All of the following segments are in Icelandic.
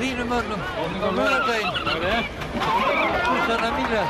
fínum mönnum á laugardaginn. Susanna Miller.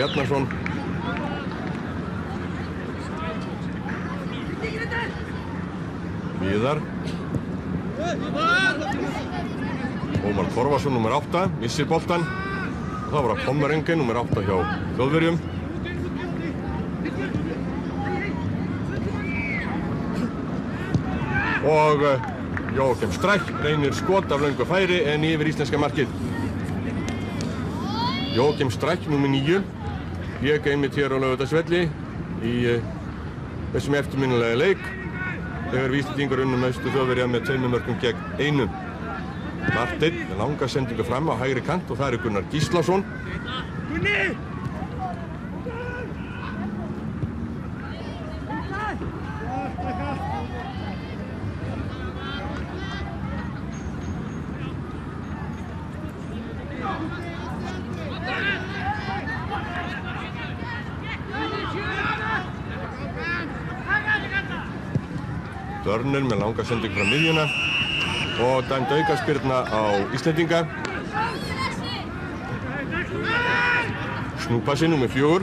Bjarnason. Viðar. Ómar Þorvarsson, númer 8, missir boltan. Og það var að Pommerengen, númer 8 hjá Þjóðverjum. Og Jóakim Stræk reynir skot af löngu færi en yfir íslenska markið. Jóakim Stræk, númer 9, lék einmitt hér á Laugardalsvelli í þessum eftirminnilega leik þegar Íslendingar unnu mestu Þjóðverja með 2 mörkum gegn 1. Marteinn með langa sendingu fram á hægri kant og það er Gunnar Gíslason. Dörner með langa sendingu frá miðjuna og dæmd aukaspyrna á Íslendinga. Snúpassi, númer 4.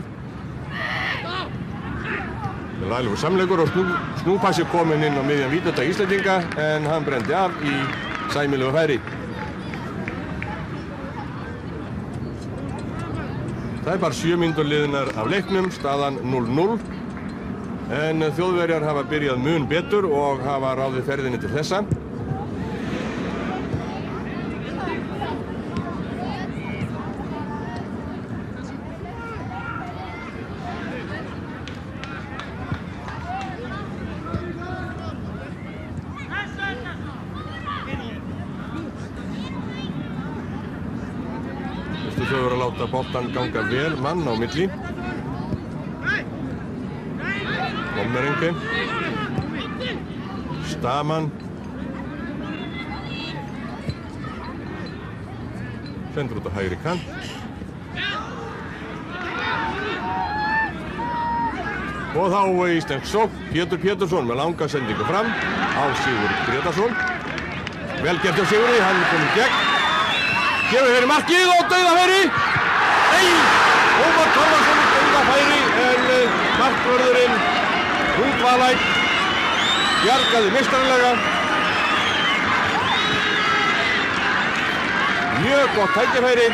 Laglegur samleikur og snúpassi kominn inn á miðjan vítateig Íslendinga en hann brenndi af í sæmilegu færi. Það er bara 7 mínútur liðnar af leiknum, staðan 0-0. En Þjóðverjar hafa byrjað mun betur og hafa ráðið ferðinni til þessa. Þau voru að láta boltan ganga vel mann á milli. Pommeringe. Stamann. Sendur út á hægri kant. Og þá íslensk sókn. Pétur Pétursson með langa sendingu fram á Sigurð Grétarsson. Vel gert á Sigurði, hann er kominn gegn. Gefur fyrir markið og dauðafæri. Nei! Ómar Torfarsson dauðafæri en markvörðurinn Hrútvalæk bjargaði meistaralega. Mjög gott tækifæri.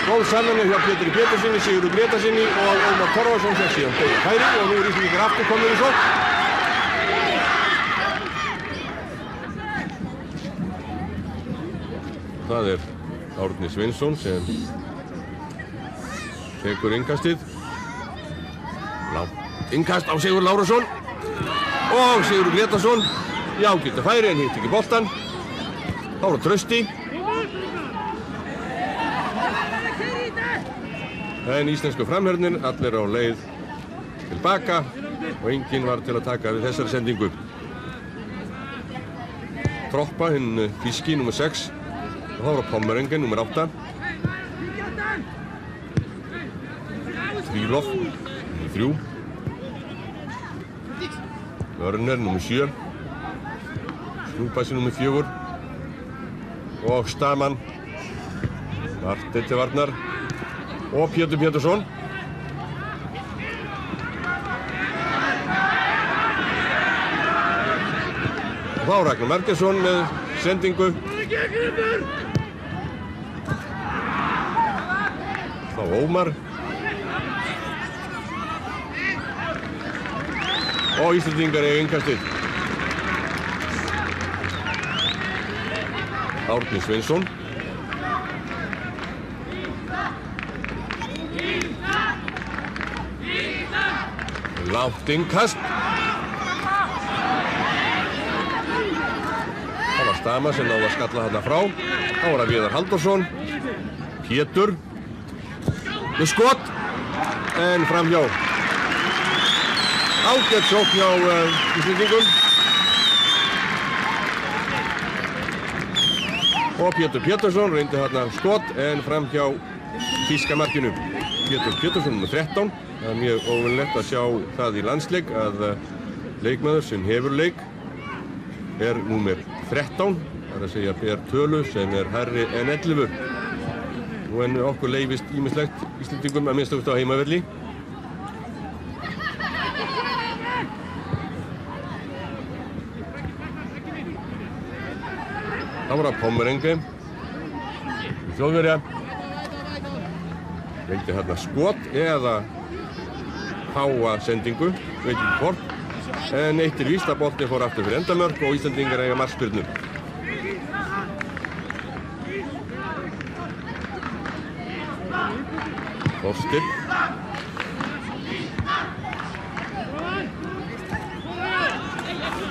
Góð samvinna hjá Péturi Pétursinni, Sigurði Grétarsinni og Ómar Torfarsson fékk síðan dauðafæri og nú er Íslendingar aftur komnir í sókn. Það er Árni Sveinsson sem tekur innkastið. Innkast á Sigurð Lárusson og Sigurður Grétarsson. Já, getur færi en hitt ekki boltan. Þá er Trausti. En íslensku framherjarnir allir á leið tilbaka og enginn var til að taka við þessari sendingu. Troppa, hinn þýski, nr. 6. Og þá var Pommeringe, nr. 8. Trílof, nr. 3. Vörner, nr. 7. Snúpassi, nr. 4. Og Stamann. Marteinn til varnar. Og Pétur Pétursson. Og þá Ragnar Margeirsson með sendingu. Þá Ómar. Og Íslendingar eiga innkastið. Árni Sveinsson. Langt innkast. Það var Stama sem náði að skalla þarna frá. Þá var það Viðar Halldórsson. Pétur. Með skot. En framhjá. Ágætt sókn hjá Íslendingum. Og Pétur Pétursson reyndi þarna skot en framhjá þýska markinu. Pétur Pétursson með 13. Það er mjög óvenjulegt að sjá það í landsleik að leikmaður sem hefur leik er númer 13. Það er að segja ber tölu sem er hærri en 11. Nú en okkur leyfist ýmislegt Íslendingum að minnsta á heimavelli. Það var að Pommeringe. Þjóðverja. Reyndi hérna skot eða háa sendingu, veit ekki hvort. En eitt er víst að boltinn fór aftur fyrir endamörk og Íslendingar eiga markspyrnu. Þorsteinn.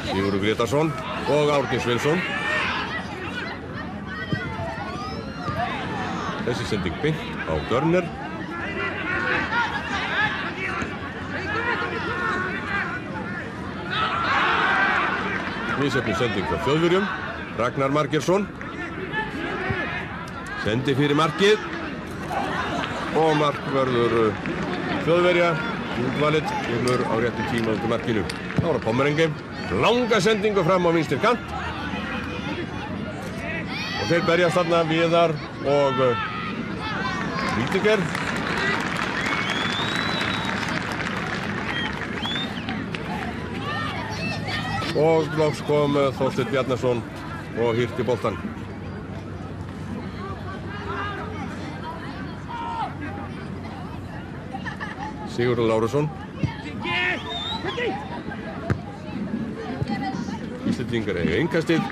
Sigurður Grétarsson og Árni Sveinsson. Þessi sending beint á Görner. Misjöfnum sending frá Þjóðverjum. Ragnar Margeirsson. Sendi fyrir markið. Og markvörður Þjóðverja. Útvalið kemur á réttum tíma undir markinu. Þá var það Pommeringe. Langa sendingu fram á vinstri kant. Og þeir berjast þarna Viðar og Vítiger. og loks kom Þorsteinn Bjarnason og hirti boltan. Sigurður Lárusson. Íslendingar eiga innkastið.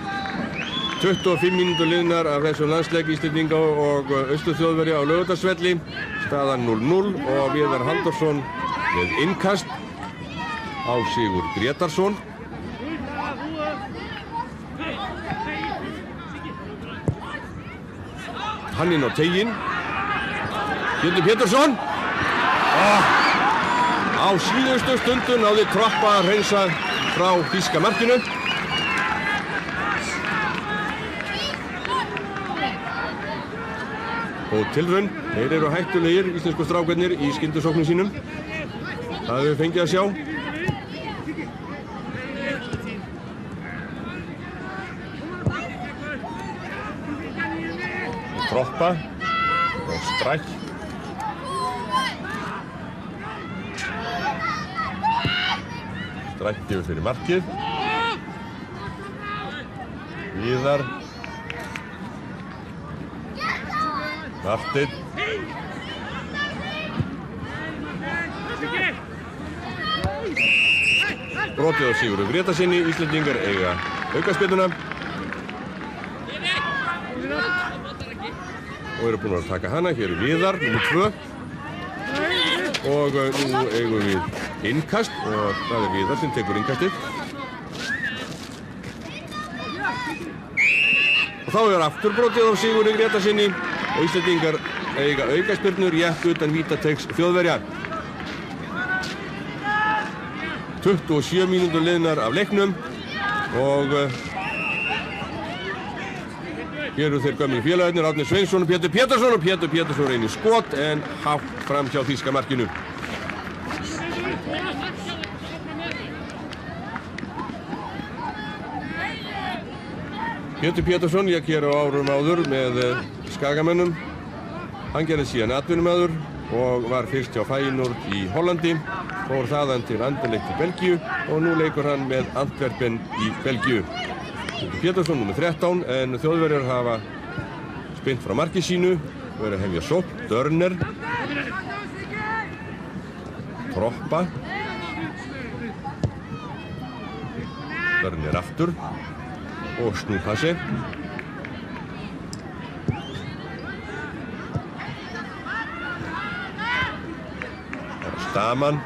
25 mínútur liðnar af þessum landsleik Íslendinga og Austur-Þjóðverja á Laugardalsvelli. Staðan 0-0 og Viðar Halldórsson með innkast á Sigurð Grétarsson. Hann inn á teiginn. Pétur Pétursson. Á síðustu stundu náði Troppa að hreinsa frá þýska markinu. Góð tilraun. Þeir eru hættulegir, íslensku strákarnir, í skyndisóknum sínum. Það hefur við fengið að sjá. Troppa og Stræk. Stræk gefur fyrir markið. Viðar. Martin. Brotið á Sigurði Grétarsinni. Íslendingar eiga aukaspyrnuna. Og eru búin að taka hana. Hér er Viðar, nr. 2. Og nú eigum við innkast og það er Viðar sem tekur innkastið. Og þá er aftur brotið á Sigurði Grétarsinni og Íslendingar eiga aukaspyrnu rétt utan vítateigs Þjóðverja. 27 mínútur liðnar af leiknum og hér eru þeir gömlu félagarnir Árni Sveinsson og Pétur Pétursson og Pétur Pétursson reynir skot en hátt fram hjá þýska markinu. Pétur Pétursson lék hér á árum áður með Skagamönnum. Hann gerði síðan atvinnumaður og var fyrst hjá Feyenoord í Hollandi, fór þaðan til Anderlecht í Belgíu og nú leikur hann með Antwerpen í Belgíu. Pétur Pétursson nr. 13 en Þjóðverjar hafa spyrnt frá marki sínu og eru að hefja sókn. Dörner. Troppa. Dörner aftur og Snúpase. Staman.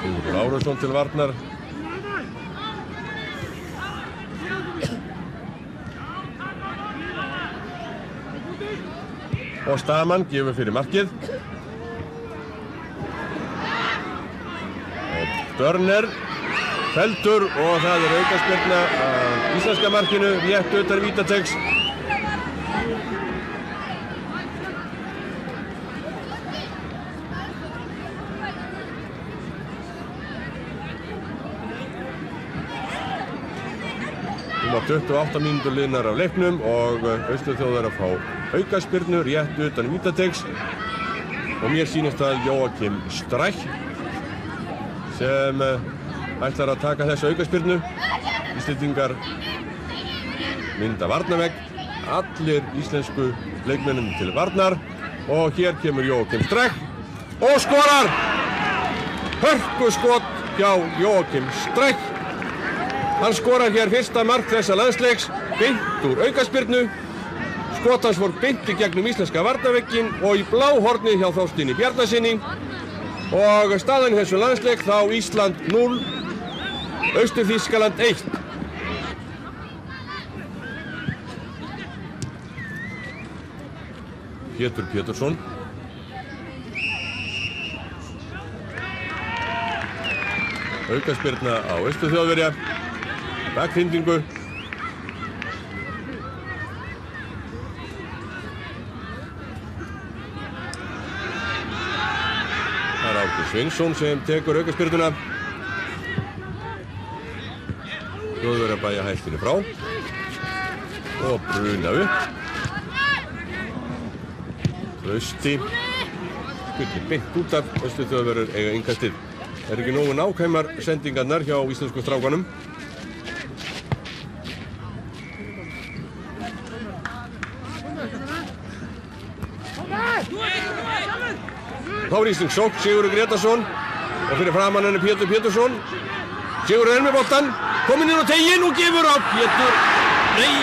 Sigurður Lárusson til varnar. Og Staman gefur fyrir markið. Dörner. Feldur og það er aukaspyrna af íslenska markinu rétt utan vítateigs. Nú 28 mínútur liðnar af leiknum og Austur-Þjóðverjar að fá aukaspyrnu rétt utan vítateigs og mér sýnist að Jóakim Stræk sem ætlar að taka þessu aukaspyrnu. Íslendingar mynda varnarvegg, allir íslensku leikmennum til varnar og hér kemur Jóakim Stræk og skorar! Hörkuskot hjá Jóakim Stræk. Hann skorar hér fyrsta mark þessa landsleiks, beint úr aukaspyrnu. Skot hans fór beint í gegnum íslenska varnarvegginn og í bláhorni hjá Þorsteini Bjarnasyni. Og staðan í þessu landsleik þá Ísland 0, Austur-Þýskaland 1. Pétur Pétursson. Aukaspyrna á Austur-Þjóðverja. Bakhrindingu. Það er Árni Sveinsson sem tekur aukaspyrnuna. Þjóðverjar bæja hættinni frá og bruna upp. Trausti. Kvikið beint út af, Austur-Þjóðverjar eiga innkastið. Það ekki nógu nákvæmar sendingarnar hjá íslensku strákanum. Þá íslensk sókn, Sigurður Grétarsson og fyrir framan henni Pétur Pétursson. Sigurður með boltann, kominn inn á teiginn og gefur á Pétur. Nei!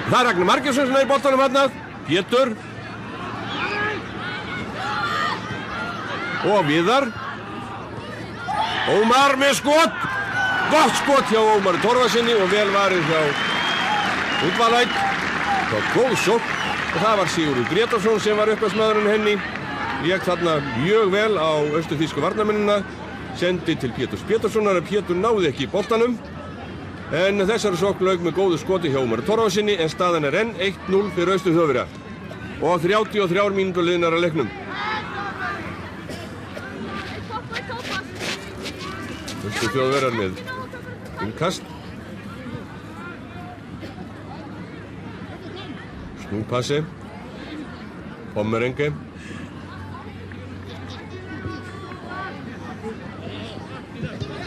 Það Ragnar Margeirsson sem í boltanum þarna. Pétur. Og Viðar. Ómar með skot. Gott skot hjá Ómari Torfasyni og vel varið hjá Útvalæk. Það var góð sókn og það var Sigurður Grétarsson sem var upphafsmaðurinn henni. Lék þarna mjög vel á austurþýsku varnarmennina. Sendi til Péturs Péturssonar en Pétur náði ekki boltanum. En þessari sókn lauk með góðu skoti hjá Ómari Torfasyni en staðan enn 1-0 fyrir Austur-Þjóðverja. Og 33 mínútur liðnar að leiknum. Austur-Þjóðverjar með innkast. Snúpassi. Pommerenke.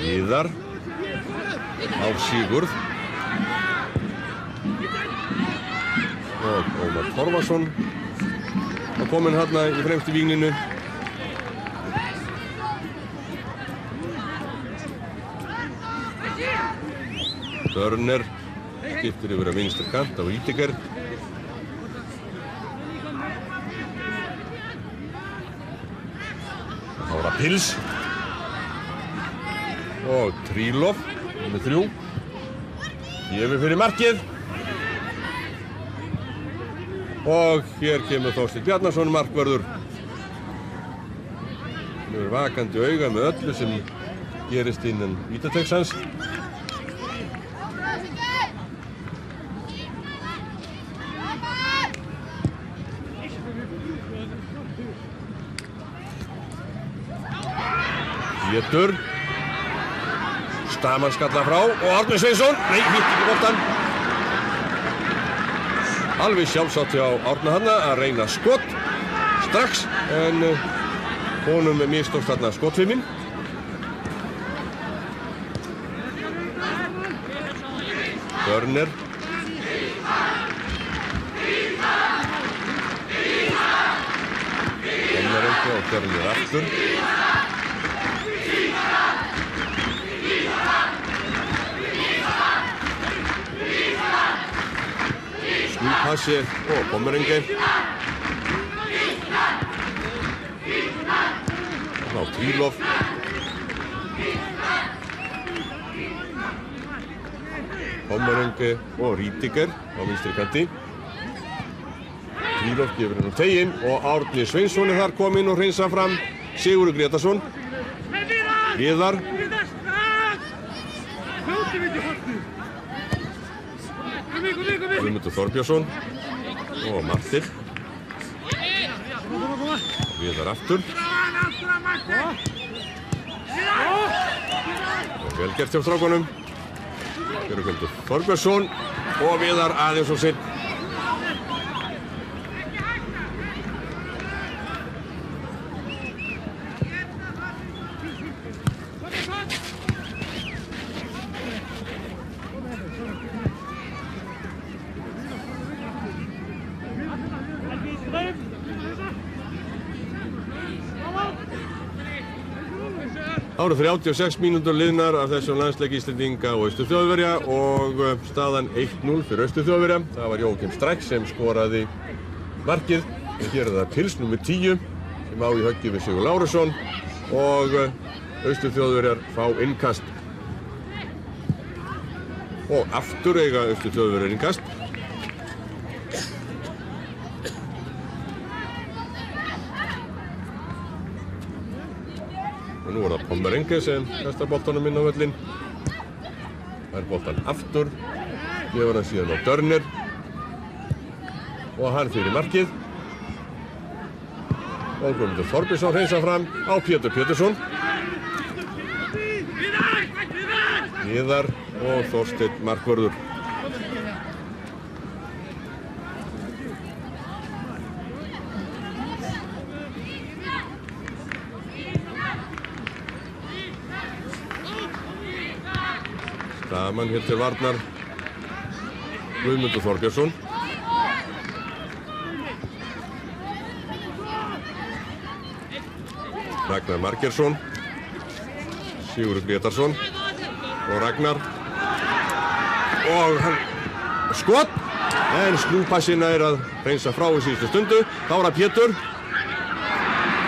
Viðar. Á Sigurð. Og Ómar Torfason. Og kominn hérna í fremstu vígninu. Dörner skiptir yfir að vinstri kant á Rüdiger. Ára Pils. Og Trílof, með 3. Gefur fyrir markið. Og hér kemur Þorsteinn Bjarnason, markvörður. Hann er vakandi auga með öllu sem gerist innan vítateigans. Pétur. Stamann skalla frá og Árni Sveinsson. Nei, hitt ekki boltann. Alveg sjálfsagt hjá Árna hanna að reyna skot strax en honum mistókst þarna skotfimmin. Dörner. Pommerenke og Dörner aftur. Snúpassi og Pommerenke. Ná Trílof. Pommerenke og Rüdiger á vinstri kanti. Trílof gefur henn á teiginn og Árni Sveinsson þar kominn og hreinsa fram. Sigurður Grétarsson. Viðar. Guðmundur Þorbjörnsson og Martin. Viðar aftur. Og vel gert hjá strákunum. Guðmundur Þorbjörnsson og Viðar aðeins og sinn. Það eru 36 mínútur liðnar af þessum landsleik Íslendinga og Austur-Þjóðverja og staðan 1-0 fyrir Austur-Þjóðverja. Það var Jóakim Stræk sem skoraði markið. Hér er það Pils nr. 10 sem á í höggi við Sigur Lárusson og Austur-Þjóðverjar fá innkast. Og aftur eiga Austur-Þjóðverjar innkast. Og nú er það Pommerenke sem kastar boltanum inn á völlinn. Það er boltan aftur. Gefur hann síðan á Dörner. Og hann fyrir markið. Og Guðmundur Þorbjörnsson hreinsa fram á Pétur Pétursson. Viðar og Þorsteinn markvörður. Daman hér til varnar. Guðmundur Þorbjörnsson. Ragnar Margeirsson. Sigurður Grétarsson. Og Ragnar. Og hann skot. En snúpassinn er að reynsa frá í síðustu stundu. Þá er það Pétur.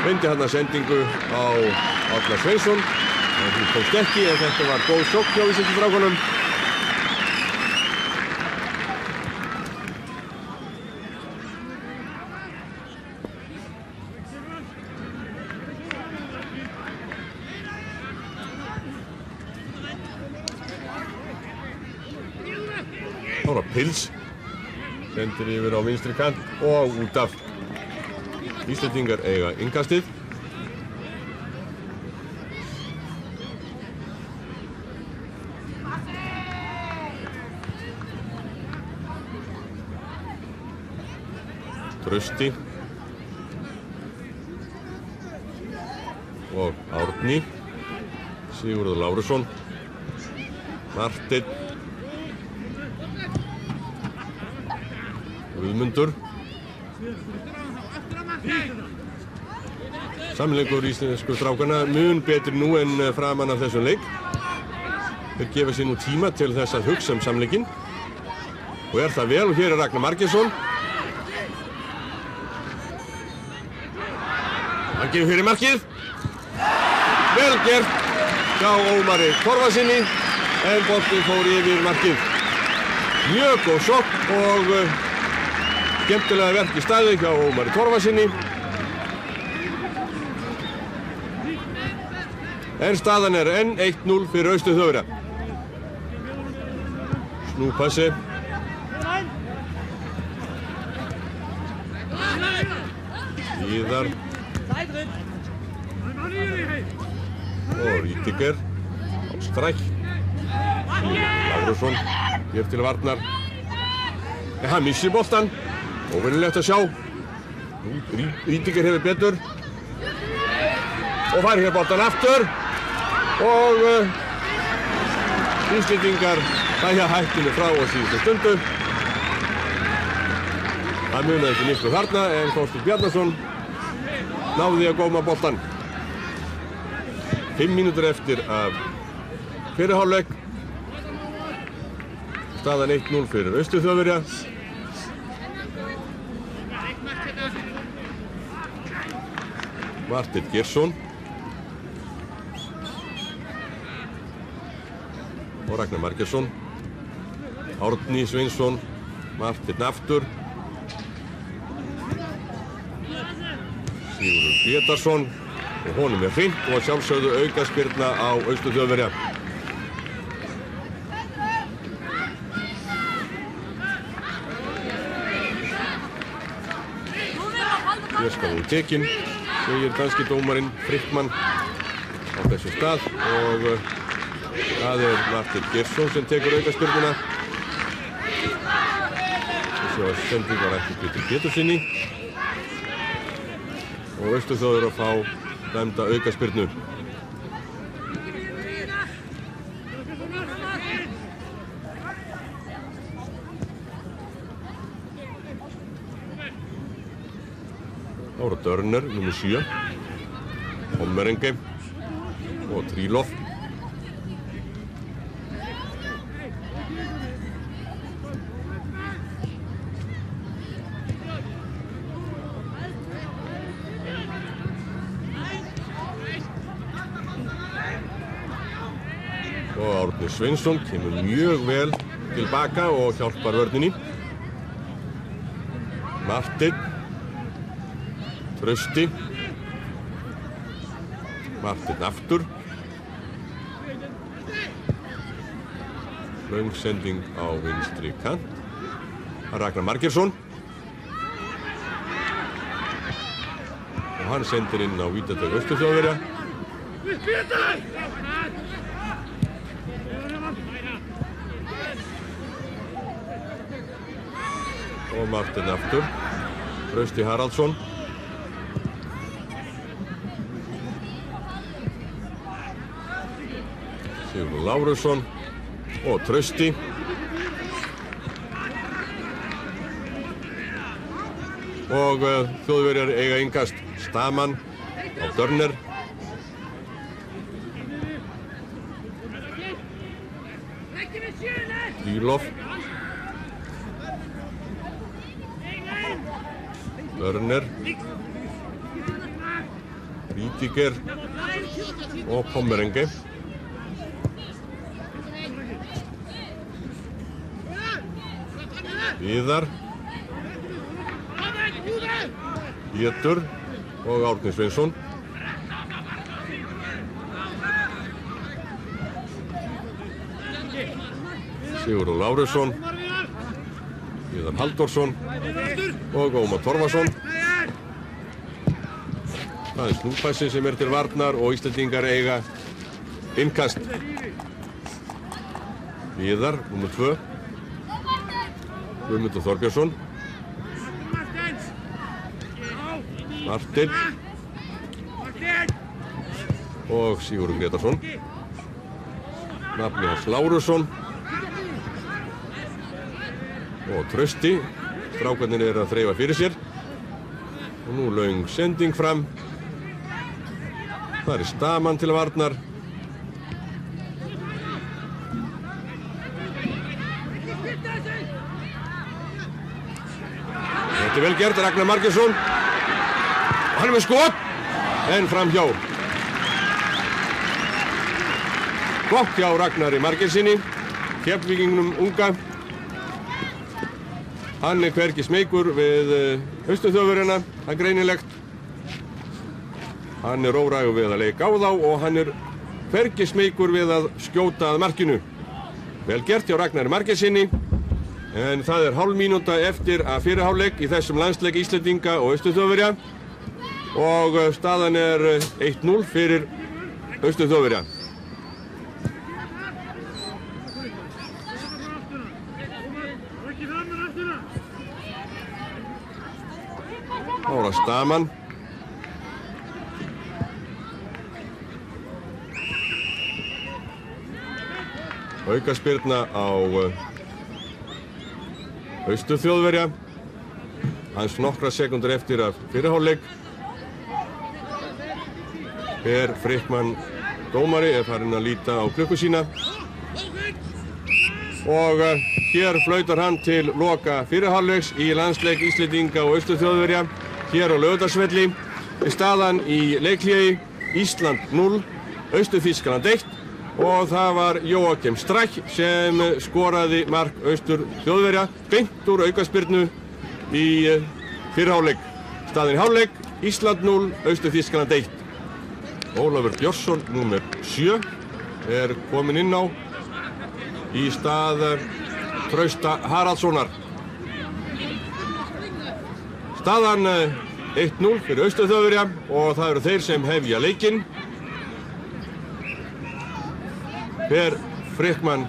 Myndi hann að sendingu á Árna Sveinsson. En hún tókst ekki, en þetta var góð sókn hjá Vísindastrákunum. Þá er það Pils. Sendir yfir á vinstri kant og út af. Íslendingar eiga innkastið. Trausti og Árni. Sigurður Lárusson. Marteinn. Guðmundur. Samleikur íslensku strákana mun betri nú en framan af þessum leik. Þeir gefa sér nú tíma til þess að hugsa samleikinn. Og er það vel, og hér er Ragnar Margeirsson. Hann gefur fyrir markið. Vel gert hjá Ómari Torfasyni, en boltinn fór yfir markið. Mjög góð sókn og skemmtilega verk í staði hjá Ómari Torfasyni. En staðan er enn 1-0 fyrir Austur-Þjóðverja. Snúpassi. Íðar. Og Rítiger. Á stræk. Lárusson. Hér til varnar. En hann missir boltan. Óvenjulegt að sjá. Rítiger hefur betur. Og fær hér boltan aftur. Og Íslendingar dæja hættinu frá á síðustu stundu. Það munaði ekki miklu þarna, en Þorsteinn Bjarnason náði að góma boltan. 5 mínútur eftir af fyrri hálfleik. Staðan 1-0 fyrir Austur-Þjóðverja. Marteinn Geirsson og Ragnar Margeirsson. Árni Sveinsson, Marteinn aftur. Sigurður Grétarsson og honum er hreint og sjálfsögðu aukaspyrna á Austur-Þjóðverja. Hér skal hún tekin, segir danski dómarinn Frickmann á þessu stað, og það er Marteinn Geirsson sem tekur aukaspyrnuna. Þessi sending var ekki Pétur Pétursinni og Austur-Þjóðverjar að fá dæmda aukaspyrnu. Þá eru Dörner, nr. 7, Hommerenke og Trílof. Og Árni Sveinsson kemur mjög vel tilbaka og hjálpar vörninni. Marteinn. Trausti. Marteinn aftur. Löng sending á vinstri kant. Ragnar Margeirsson. Og hann sendir inn á vítateig Austur-Þjóðverja. Og Marteinn aftur. Trausti Haraldsson. Sigurður Lárusson. og Trausti. Og Þjóðverjar eiga innkast. Stamann á Dörner. Krylov. Dörner. Rüdiger og Pommerenke. Viðar. Pétur og Árni Sveinsson. Sigurður Lárusson, Viðar Halldórsson og Ómar Torfason. Það er Snúpassi sem er til varnar og Íslendingar eiga innkast. Viðar, nr. 2. Guðmundur Þorbjörnsson. Martin og Sigurður Gretarsson. Nafni hans Lárusson og Trausti. Strákarnir eru að þreifa fyrir sér. Og nú löng sending fram. Það er Stamann til varnar. Þetta er vel gert, Ragnar Margeirsson. Hann er með skot, en framhjá. Gott hjá Ragnari Margeirsssyni, Keflvíkingnum unga. Hann er hvergi smeykur við Austur-Þjóðverjana, það er greinilegt. Hann er órægur við að leika á þá og hann er hvergi smeykur við að skjóta að markinu. Vel gert hjá Ragnari Margeirsssyni, en það er hálf mínúta eftir að fyrri hálfleik í þessum landsleik Íslendinga og Austur-Þjóðverja. Og staðan er 1-0 fyrir Austur-Þjóðverja. Ára Stamann. Aukaspyrna á Austur-Þjóðverja. Hans nokkra sekundur eftir af fyrri hálfleik. Per Frickmann dómari er farin að líta á klukku sína. Og hér flautar hann til loka fyrri hálfleiks í landsleik Íslendinga og Austur-Þjóðverja. Hér á Laugardalsvelli er staðan í leikhléi Ísland 0, Austur-Þýskaland 1 og það var Joakim Strach sem skoraði mark Austur-Þjóðverja beint úr aukaspyrnu í fyrri hálfleik. Staðan í hálfleik Ísland 0, Austur-Þýskaland 1. Ólafur Björnsson, nr. 7, er kominn inn á í stað Trausta Haraldssonar. Staðan 1-0 fyrir Austur-Þjóðverja og það eru þeir sem hefja leikinn. Per Frickmann,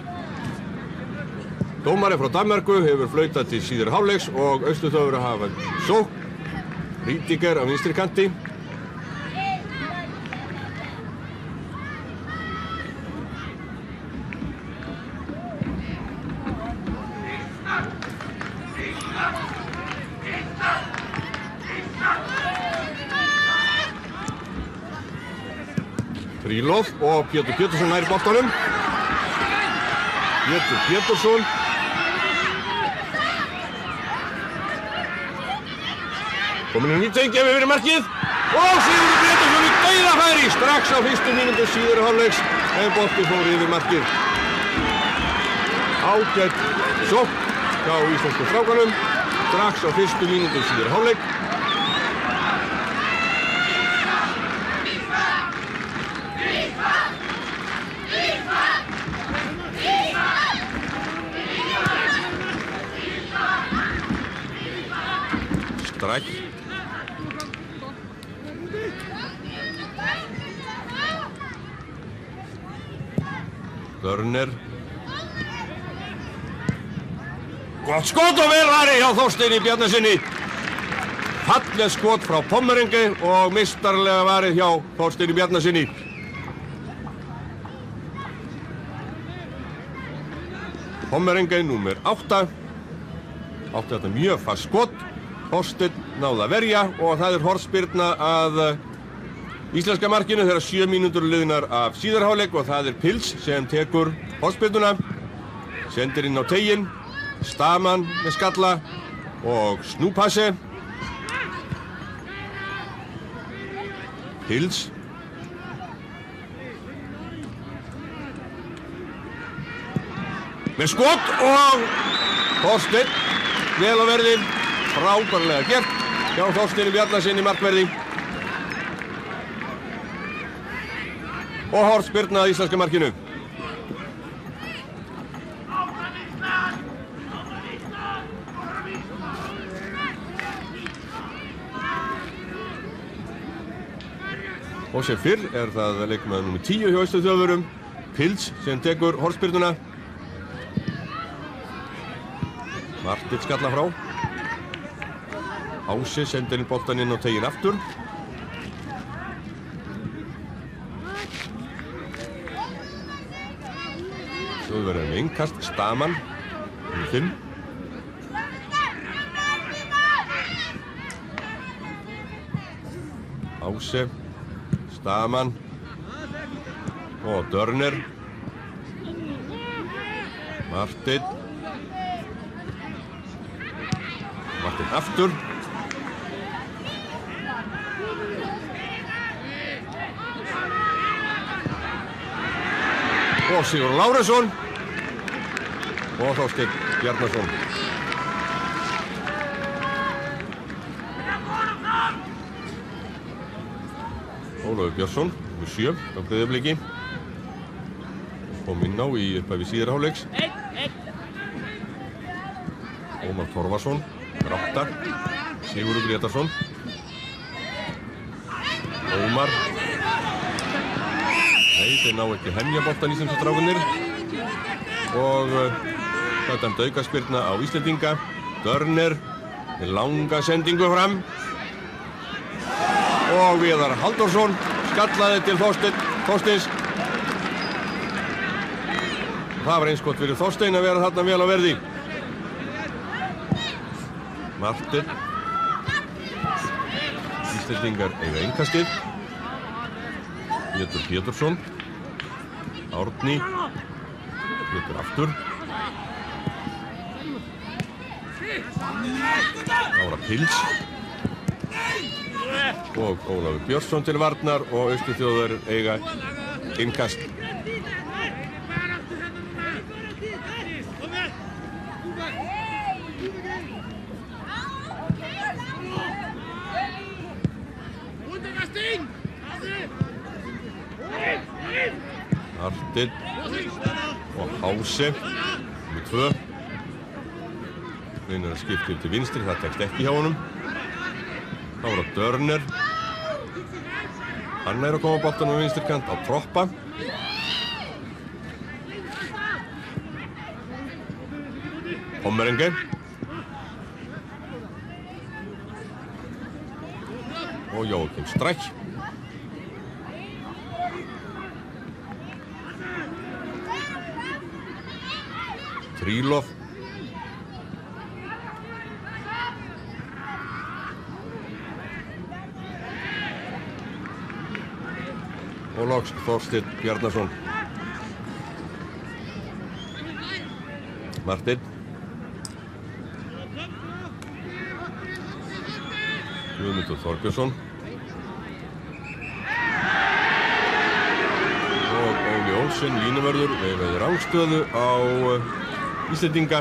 dómari frá Danmörku, hefur flautað til síðari hálfleiks og Austur-Þjóðverja hafa sókn. Rüdiger á vinstri kanti. Krylov og Pétur Pétursson nær boltanum. Pétur Pétursson. Kominn inn í tengi yfir markið. Og Sigurður Pétursson í dauðafæri strax á fyrstu mínútu síðari hálfleiks en boltinn fór yfir markið. Ágætt sókn hjá íslensku strákunum strax á fyrstu mínútu síðari hálfleik. Strach. Dörner. Gott skot og vel varið hjá Þorsteini Bjarnasyni. Falleg skot frá Pommerenke og meistarlega varið hjá Þorsteini Bjarnasyni. Pommerengi númer 8. Átti þetta mjög fast skot. Þorsteinn náði að verja og það hornspyrna að íslenska markinu þegar 7 mínútur liðnar af síðari hálfleik og það Pils sem tekur hornspyrnuna. Sendir inn á teiginn. Staman með skalla og snúpassi. Pils. Með skot og Þorsteinn vel á verði, frábærlega gert hjá Þorsteini Bjarnasyni markverði og hornspyrna að íslenska markinu. Og sem fyrr það leikmaður númer 10 hjá Austur-Þjóðverjum, Pils sem tekur hornspyrnuna. Marteinn skalla frá. Ási sendir inn boltann inn á teiginn aftur. Þjóðverjar með innkast, Staman, nummer 5. Ási, Staman og Dörner. Marteinn. Marteinn aftur. Og Sigur Lárusson. Og Þorsteinn Bjarnason. Ólafur Björnsson, nummer 7, á Breiðabliki. Kom inn á í upphafi síðari hálfleiks. Ómar Torfarsson. 8. Sigurður Grétarsson. Ómar. Nei, þeir ná ekki hemja boltann íslensku strákarnir. Og það er dæmt aukaspyrna á Íslendinga. Dörner með langa sendingu fram. Og Viðar Halldórsson skallaði til Þorsteins. Það var eins gott fyrir Þorstein að vera þarna vel á verði. Marteinn. Íslendingar eiga innkastið. Pétur Pétursson. Árni. Pétur aftur. Ára Pils. Og Ólafur Björnsson til varnar og Austur-Þjóðverjar eiga innkast. Marteinn og Hási með 2. Reynir að skipta yfir til vinstri, það tekst ekki hjá honum. Þá er það Dörner. Hann er að koma boltanum á vinstri kant á Troppa. Pommerengi. Og Jóakim Stræk. Trílof. Og loks Þorsteinn Bjarnason. Marteinn. Guðmundur Þorbjörnsson. Og Óli Olsen, línuvörður, veifaði rangstöðu á Íslendinga.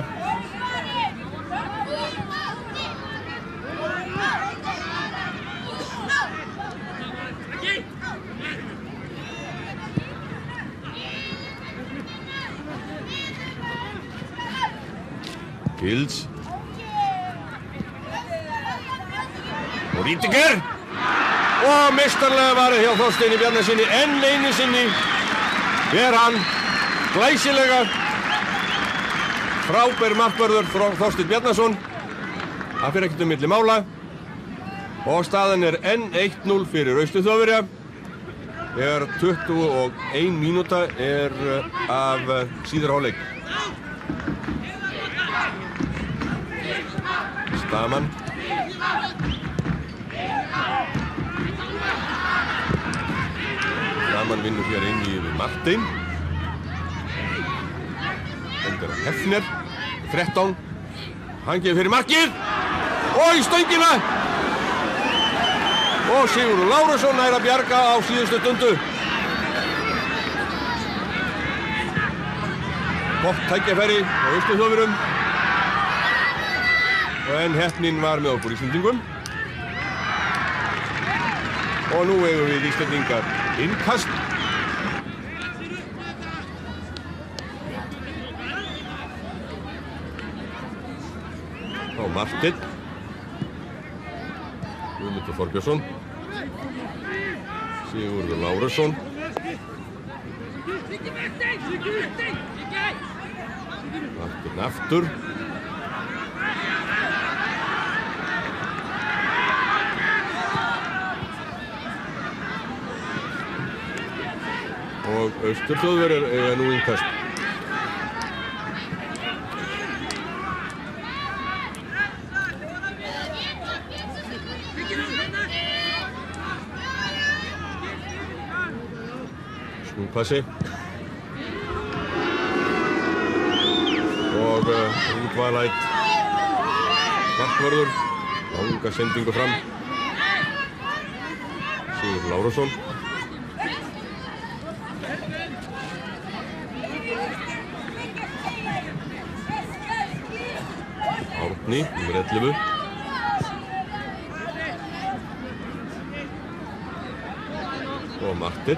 Pils. Og Rítiger. Og meistarlega varið hjá Þorsteini Bjarnasyni. Enn einu sinni er hann glæsilega. Frábær markvörður Þorsteinn Bjarnason. Það fyrir ekkert milli mála. Og staðan er enn 1-0 fyrir Austur-Þjóðverja. 21 mínúta af síðari hálfleik. Daman. Daman vinnur hér inn í við Martin. Endur að Hefner. 13. Hann gefur fyrir markið. Og í stöngina. Og Sigurður Lárusson nær að bjarga á síðustu stundu. Gott tækifæri á Austurþjóðverjum. En heppnin var með okkur Íslendingum. Og nú eigum við Íslendingar innkast. Og Martin. Guðmundur Þorbjörnsson. Sigurður Lárusson. Martin aftur. Og Austurþjóðverjar eiga nú innkast. Snúpassi. Og útvalætt markvörður. Langa sendingu fram. Sigurður Lárusson. Árni, nummer 11. Og Martin.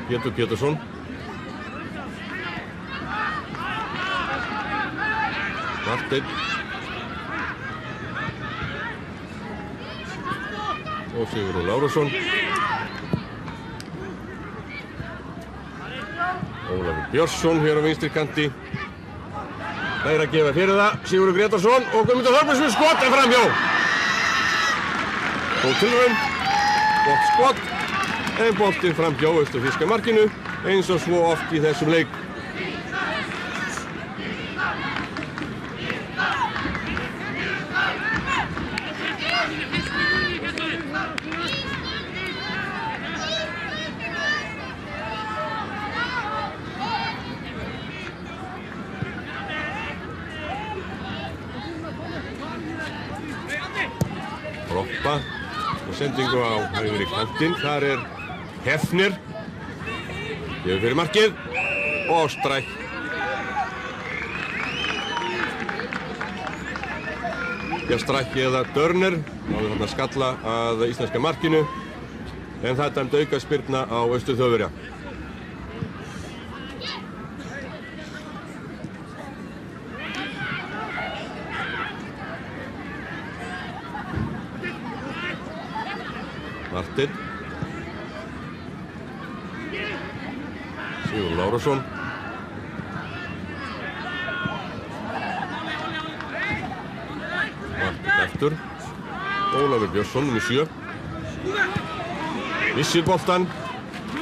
Pétur Pétursson. Martin. Og Sigurður Lárusson. Ólafur Björnsson hér á vinstri kanti. Það er að gefa fyrir það. Sigurður Grétarsson og Guðmundur Þorbjörnsson skot en framhjá. Góð tilraun. Gott skot. En boltinn framhjá austurþýska markinu eins og svo oft í þessum leik. Roppa og sendingu á hægri kantinn. Þar er Hefner. Gefur fyrir markið og stræk. Strækki eða Dörner náði þarna skalla að íslenska markinu en það dæmd aukaspyrna á Austurþjóðverja. Martin. Sigurður Lárusson. Martin eftir. Ólafur Björnsson, nummer 7. Missir boltan.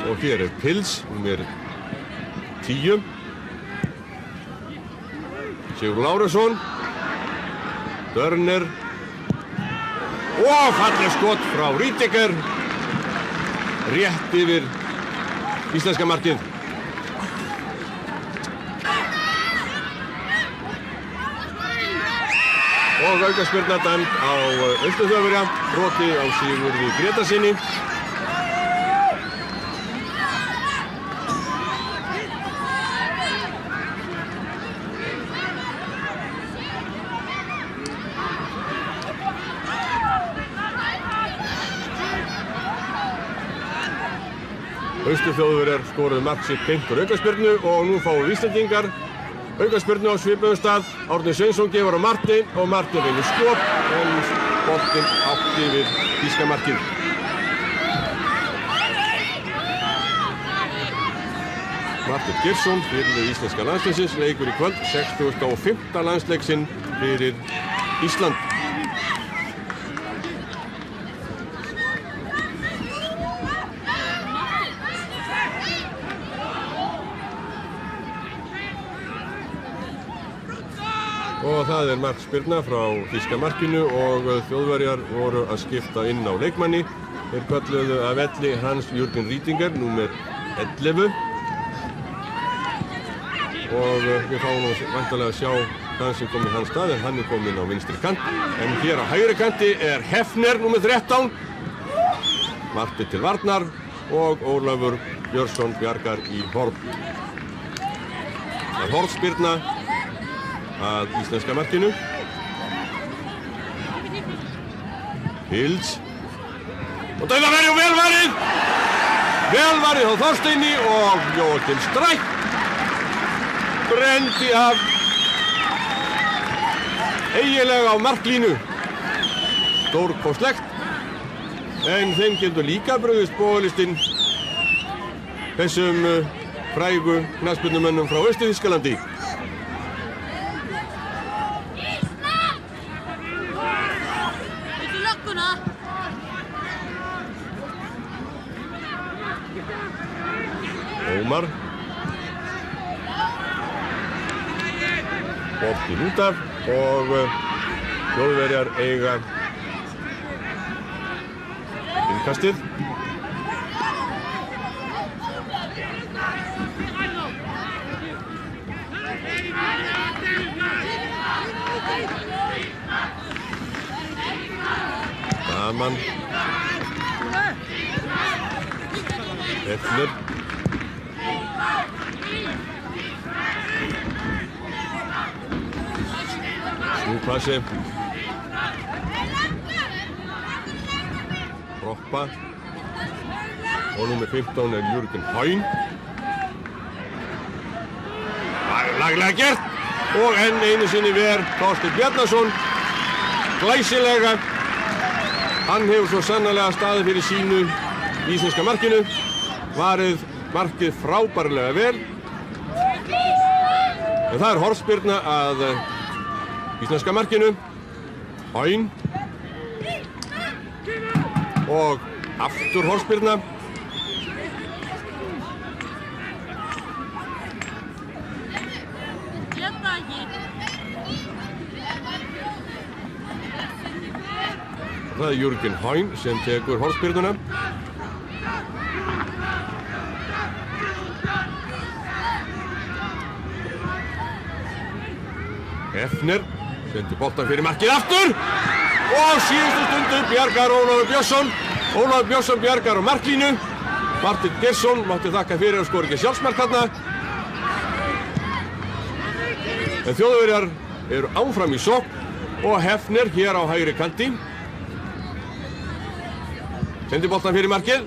Og hér er Pils, nummer 10. Sigurður Lárusson. Dörner. Og falleg skot frá Rüdiger. Rétt yfir íslenska markið. Og aukaspyrna dæmd á Austurþjóðverja, brotið á Sigurði Grétarsinni. Austurþjóðverjar skoruðu mark sitt beint úr aukaspyrnu og nú fáum við Íslendingar aukaspyrnu á svipuðum stað. Árni Sveinsson gefur á Martin og Martin reynir skot en boltinn átt yfir þýska markið. Martin Geirsson fyrir íslenska landsliðsins leikur í kvöld 65. landsleik sinn fyrir Ísland. Og það markspyrna frá þýska markinu og Þjóðverjar voru að skipta inn á leikmanni. Þeir kölluðu af velli Hans-Jürgen Rüdiger, númer 11. Og við fáum nú væntanlega að sjá hann sem kom í hans stað, en hann kominn á vinstri kant. En hér á hægri kanti Hefner, númer 13. Marti til varnar og Ólafur Björnsson bjargar í horn. Það hornspyrna að íslenska markinu. Pils. Og dauðaverið og velvarið! Velvarið á Þorsteini og Jóakim Stræk. Brendi af eiginlega á marklínu. Stórkostlegt. En þeim getur líka brugðist bóðalistinn þessum frægu knattspyrnumönnum frá Austur-Þýskalandi. Ómar. Boltinn út af og Þjóðverjar eiga innkastið. Daman. Hefner. Snúpassi. Kroppa. Og númer 15 Jürgen Hain. Laglega gert. Og enn einu sinni ver Þorsteinn Bjarnason. Glæsilega. Hann hefur svo sannarlega staðið fyrir sínu í íslenska markinu. Varið markið frábærlega vel. En það hornspyrna að íslenska markinu. Hain. Og aftur hornspyrna. Það Jürgen Hain sem tekur hornspyrnuna. Hefner sendi boltan fyrir markið aftur og síðustu stundu bjargar Ólafur Björnsson. Ólafur Björnsson bjargar á marklínu. Martin Geirsson mátti þakka fyrir að skora ekki sjálfsmark þarna. En Þjóðverjar eru áfram í sókn og Hefner hér á hægri kanti. Sendi boltan fyrir markið.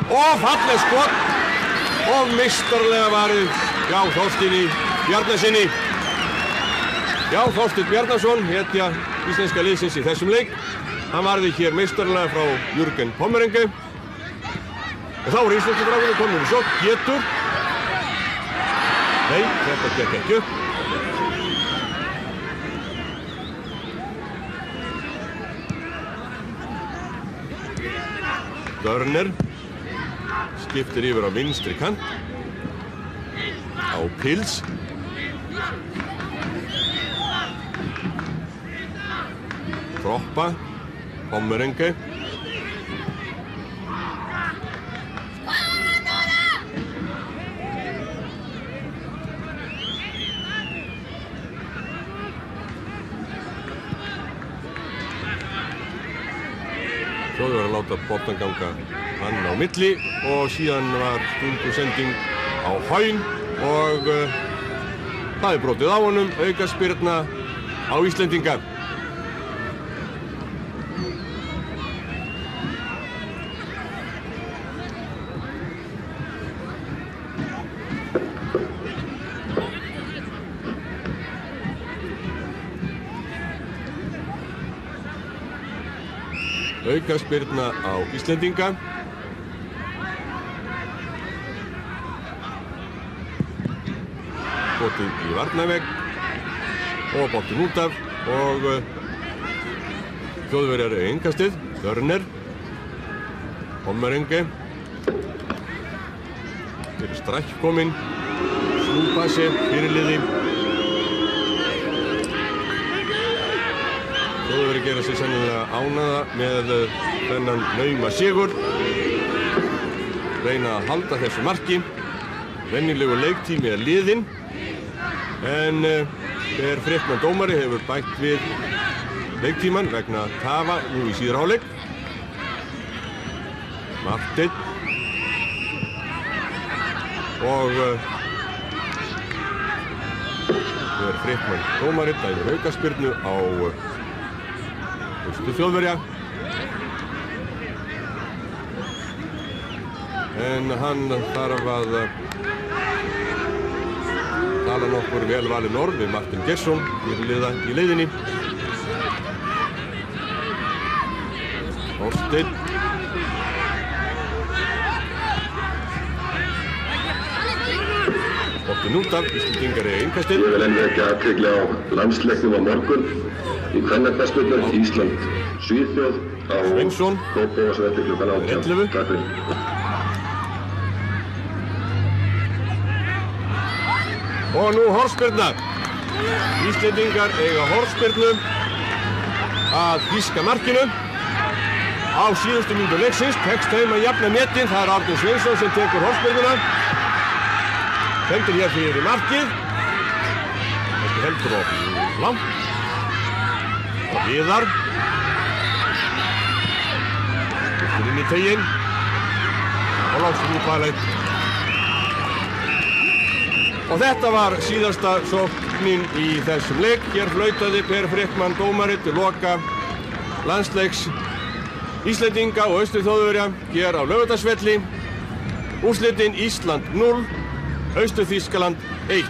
Og falleg skot og meistarlega varið hjá Þorsteini Bjarnasyni. Já, Þorsteinn Bjarnason, hetja íslenska liðsins í þessum leik. Hann varði hér meistarlega frá Jürgen Pommerenge. Og þá er íslenski strákurinn kominn í sókn. Pétur. Nei, þetta gekk ekki upp. Dörner skiptir yfir á vinstri kant. Á Pils. Kroppa. Pommerenge. Svo var að láta boltan ganga hann á milli og síðan var stungusending á Hain og það er brotið á honum, aukaspyrna á Íslendinga. Aukaspyrna á Íslendinga. Skotið í varnarvegg og boltinn út af og Þjóðverjar er innkastið. Dörner. Pommerenge. Fyrir Stræk kominn. Núpassi, fyrirliði. Þjóðverjar gera sig sennilega ánægða með þennan nauma sigur. Reyna að halda þessu marki. Venjulegu leiktími liðinn. En Per Frickmann dómari hefur bætt við leiktíman vegna tafa nú í síðari hálfleik. Marteinn. Og Per Frickmann dómari dæmir aukaspyrnu á Austur Þjóðverja. En hann þarf að tala nokkur vel valin orð við Martin Geirsson í leiðinni. Þorsteinn. Bóttin út af, Íslendingar eiga innkastið. Ég vil enn vekja athygli á landsleiknum á morgun í kvennaknattspyrnu Ísland Svíþjóð á Kópavogsvelli klukkan 18. Takk fyrir. Og nú hornspyrna. Íslendingar eiga hornspyrnu að þýska markinu. Á síðustu mínútu leiksins tekst þeim að jafna metin. Það er Árni Sveinsson sem tekur hornspyrnuna. Hendur hér fyrir markið. Þetta heldur á langt. Og Viðar. Þetta inn í teginn. Og Lásson í bakleik. Og þetta var síðasta sóknin í þessum leik. Hér flautaði Per Frickmann dómari til loka landsleiks Íslendinga og Austur Þjóðverja hér á Laugardalsvelli. Úrslitin Ísland 0, Austur Þýskaland 1.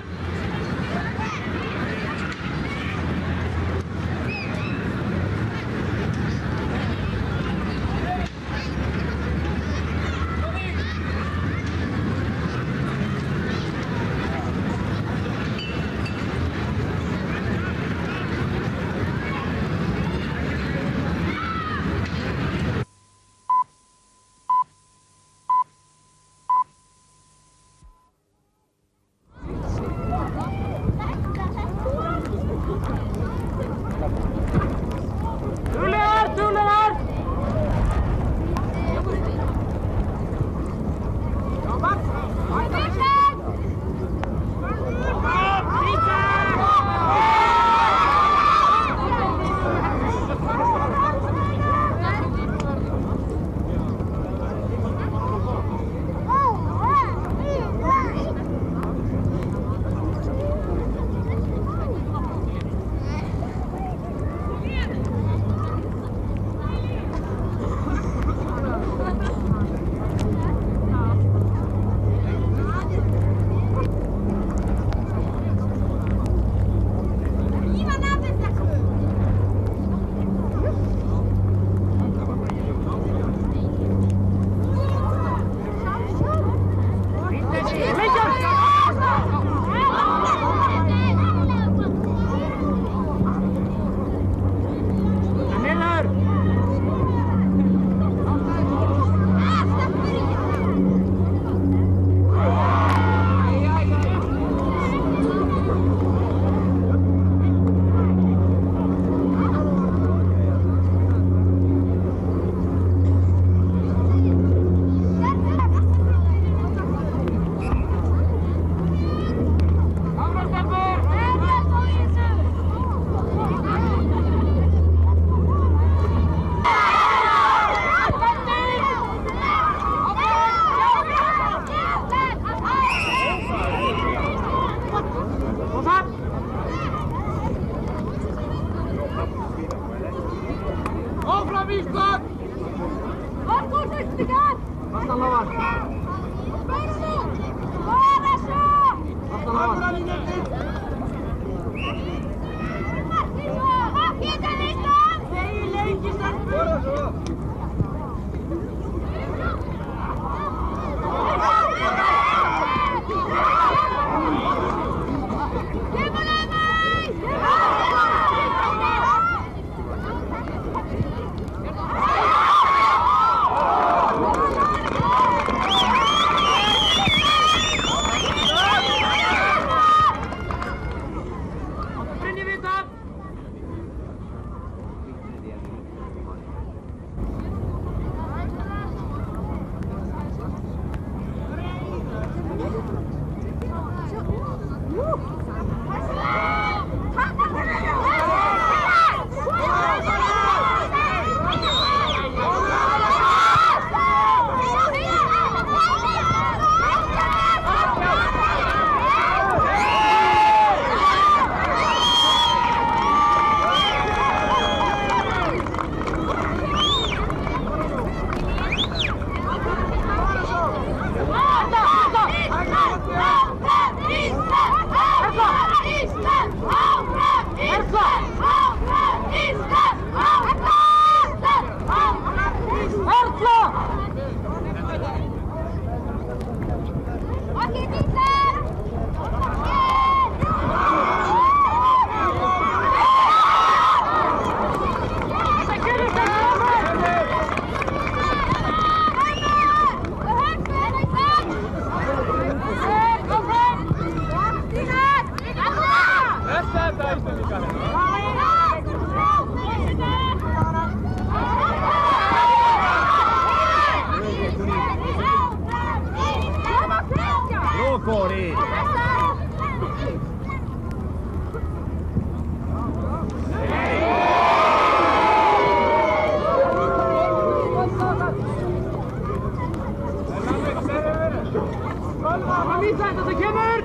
Missa inte, så kommer!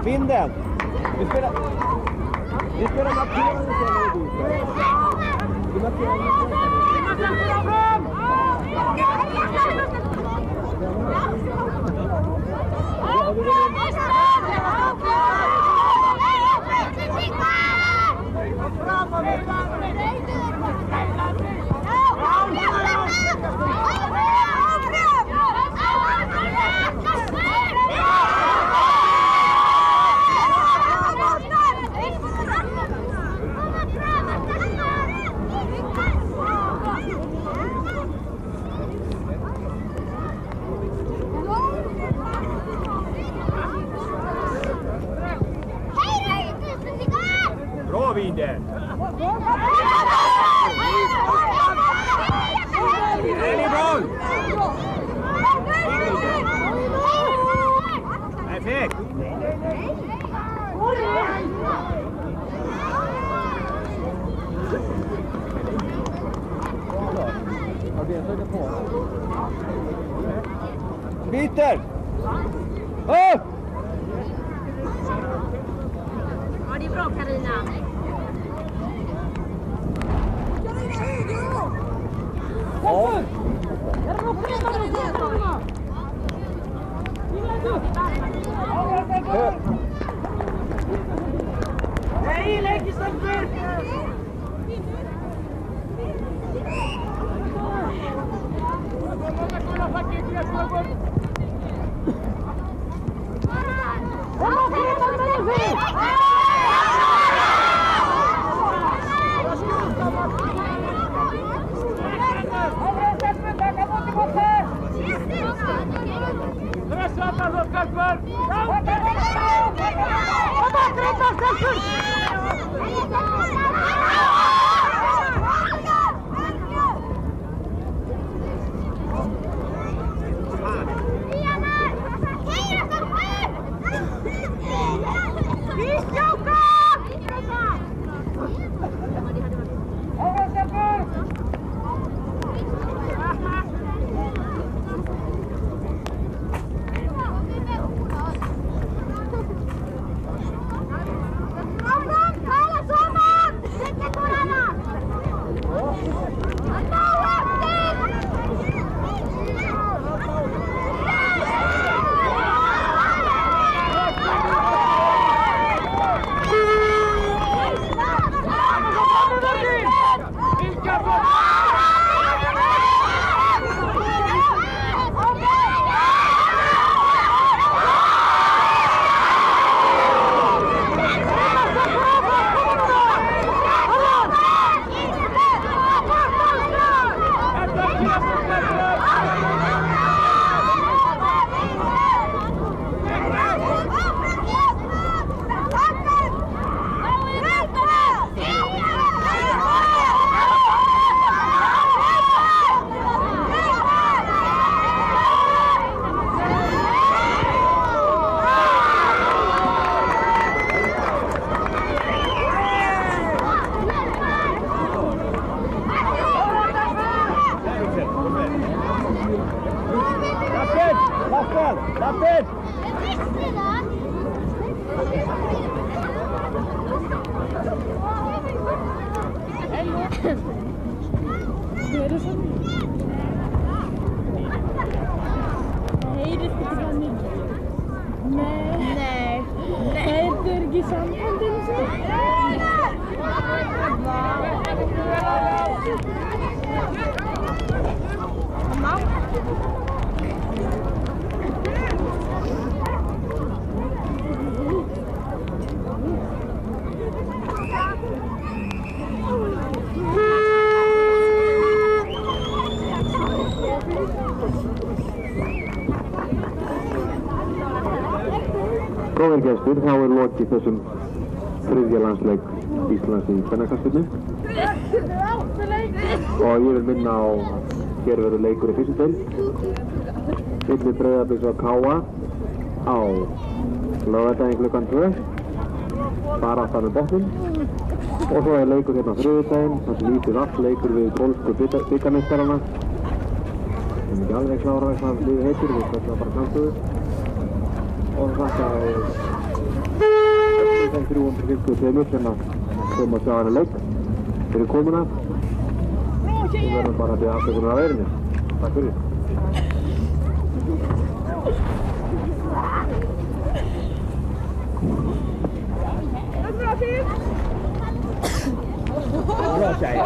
Vinden! Vi spelar markerande senare i bytet. Vi markerar fram! Peter! Upp! Ja, det är bra, Carina. Ja. Nej, lägg istället! Góðir gestir, þá er lokið þessum þriðja landsleik Íslands í kvennaknattspyrnu og ég vil minna á að hér verður leikur í fyrstu deild milli Breiðabliks og KA á laugardaginn klukkan 2 baráttan um botninn og svo er leikur hérna á þriðjudaginn þar sem lítið allt leikur við pólsku bikarmeistarana sem ekki alveg klára hvað liðið heitir, við spilum bara samstöðu og þakka þeim 352 sem að koma að sjá hana leik fyrir komuna og verðum bara að byrja afsökunar á veðrinu. Takk fyrir. Bra tjejer,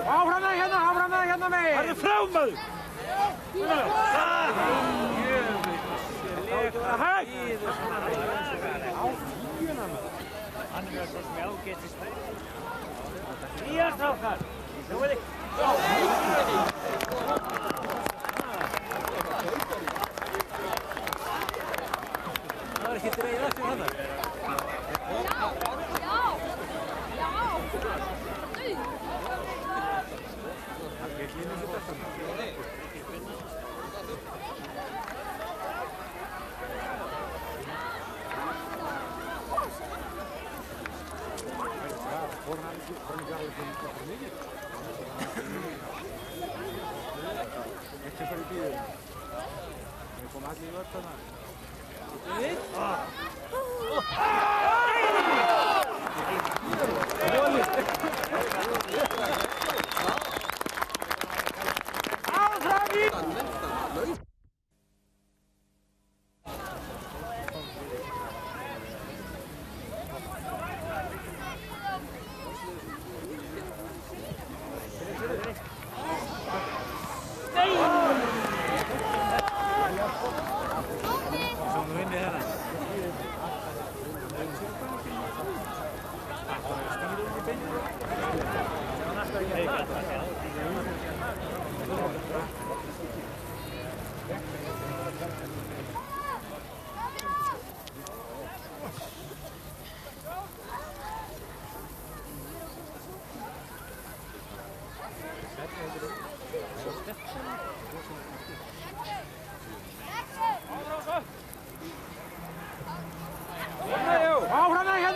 Áfram með hérna megin! Það er frá maður! Hann er svo sem ágætist það. Nýja strákar! Nú er þið. Það var ekki dreigð eftir hana.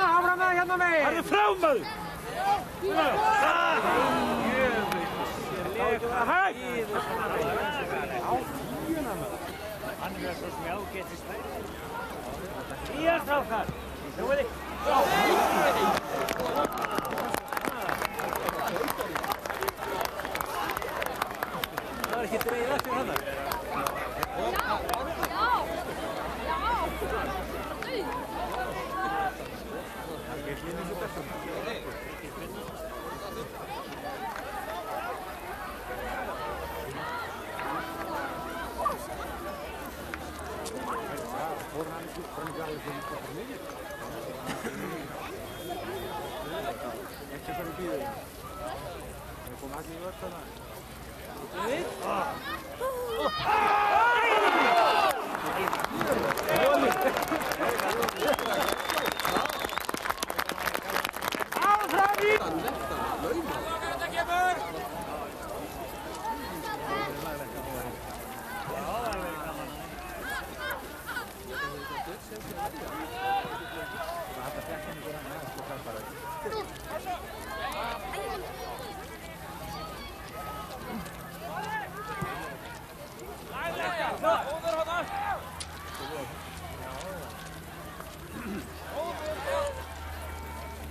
Áfram með hérna megin! Það er frá maður! Hann er svo sem ágætist það. Nýja strákar! Nú er þið. Það var ekki dreigð eftir hana.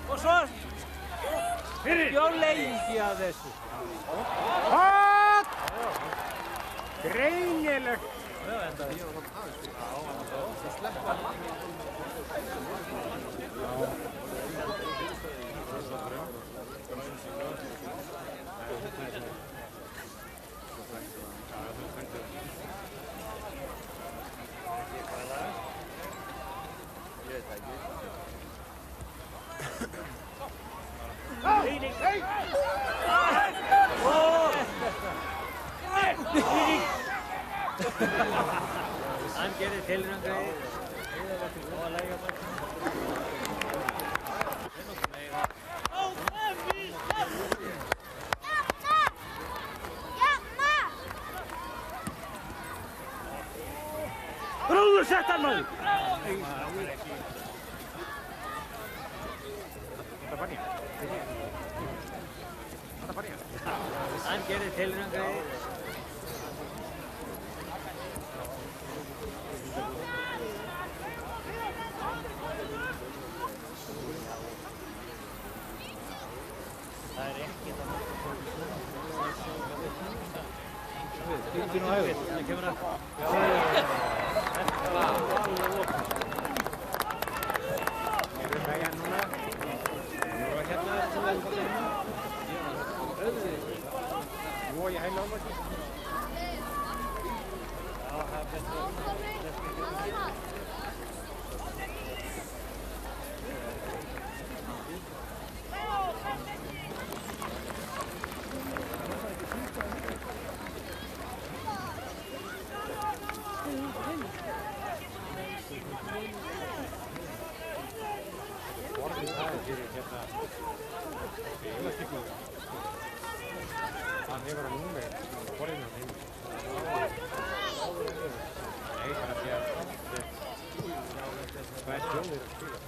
Og svo björn lengi að þessu. Hot! Greinilegt. Hann gerir tilraun og að lægja bara. Brúður, sett hann maður! Hann gerir tilraun Ekki nú hægur. Það kemur að. Nú ég heila um þetta. Hann hefur hann núna borðinu hann heim. Nei, það sé að hvað sjóðir að spila.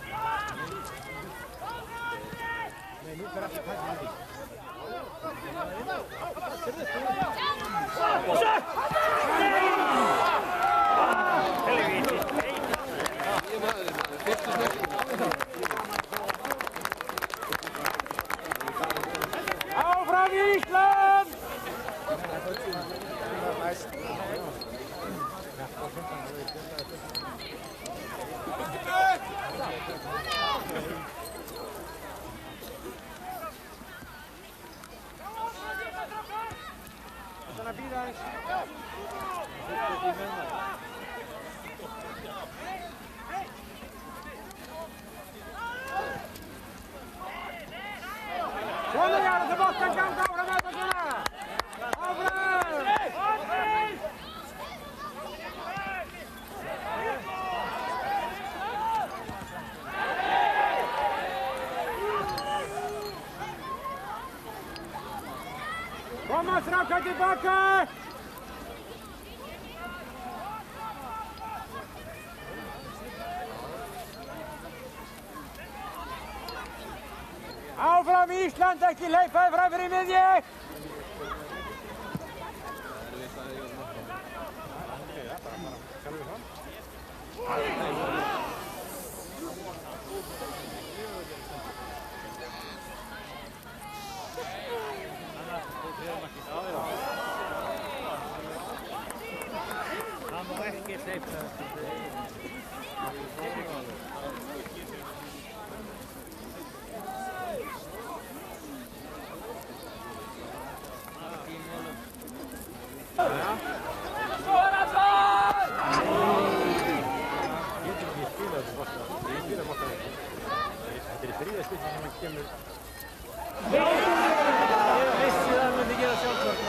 Nei, nú fer aftur tækja með því. Áfram Ísland! Þannig að býða aðeins. Svona Jarl, þú mátt að ganga áfram með þetta svona! Áfram! Koma strákar tilbaka! Áfram Ísland, ekki hleypaði fram fyrir miðju! Það má ekki hleypa. Þetta er þriðja skipti sem hann kemur. Ég vissi það myndi gera sjálfsvörn.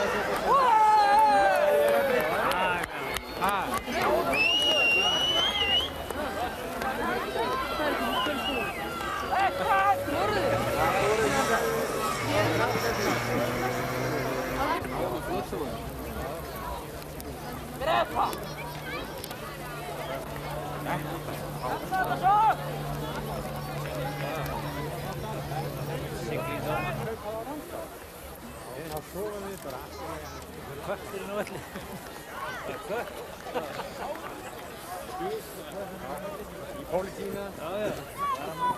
Þá sofum við bara. Kötturinn og öllu. Kött. Í pólitína. Já, já.